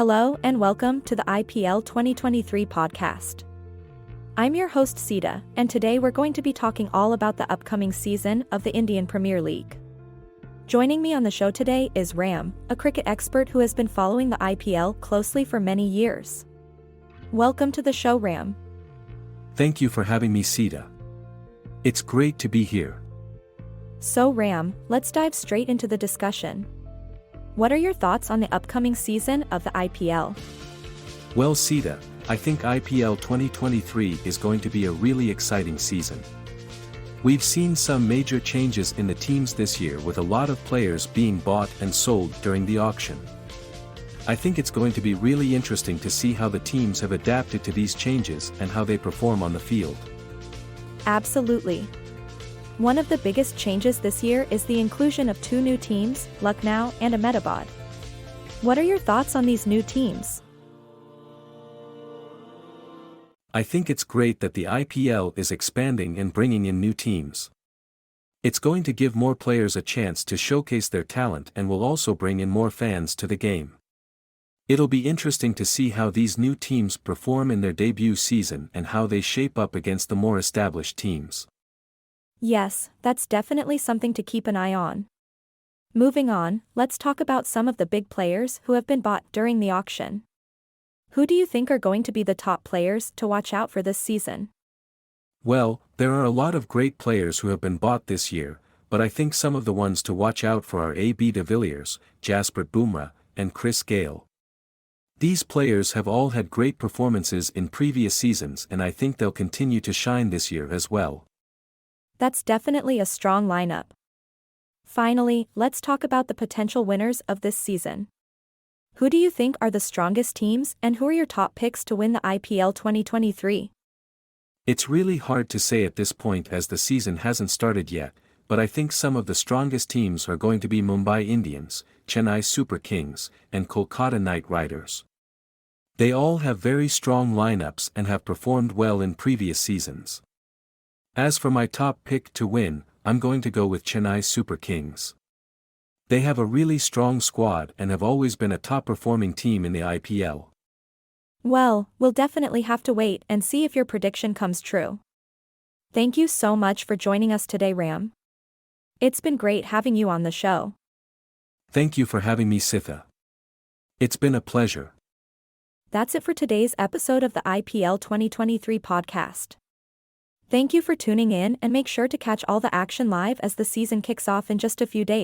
Hello and welcome to the IPL 2023 podcast. I'm your host Sita, and today we're going to be talking all about the upcoming season of the Indian Premier League. Joining me on the show today is Ram, a cricket expert who has been following the IPL closely for many years. Welcome to the show, Ram. Thank you for having me, Sita. It's great to be here. So Ram, let's dive straight into the discussion. What are your thoughts on the upcoming season of the IPL? Well, Sita, I think IPL 2023 is going to be a really exciting season. We've seen some major changes in the teams this year, with a lot of players being bought and sold during the auction. I think it's going to be really interesting to see how the teams have adapted to these changes and how they perform on the field. Absolutely. One of the biggest changes this year is the inclusion of two new teams, Lucknow and Ahmedabad. What are your thoughts on these new teams? I think it's great that the IPL is expanding and bringing in new teams. It's going to give more players a chance to showcase their talent and will also bring in more fans to the game. It'll be interesting to see how these new teams perform in their debut season and how they shape up against the more established teams. Yes, that's definitely something to keep an eye on. Moving on, let's talk about some of the big players who have been bought during the auction. Who do you think are going to be the top players to watch out for this season? Well, there are a lot of great players who have been bought this year, but I think some of the ones to watch out for are AB de Villiers, Jasprit Bumrah, and Chris Gayle. These players have all had great performances in previous seasons, and I think they'll continue to shine this year as well. That's definitely a strong lineup. Finally, let's talk about the potential winners of this season. Who do you think are the strongest teams, and who are your top picks to win the IPL 2023? It's really hard to say at this point as the season hasn't started yet, but I think some of the strongest teams are going to be Mumbai Indians, Chennai Super Kings, and Kolkata Knight Riders. They all have very strong lineups and have performed well in previous seasons. As for my top pick to win, I'm going to go with Chennai Super Kings. They have a really strong squad and have always been a top-performing team in the IPL. Well, we'll definitely have to wait and see if your prediction comes true. Thank you so much for joining us today, Ram. It's been great having you on the show. Thank you for having me, Sitha. It's been a pleasure. That's it for today's episode of the IPL 2023 podcast. Thank you for tuning in, and make sure to catch all the action live as the season kicks off in just a few days.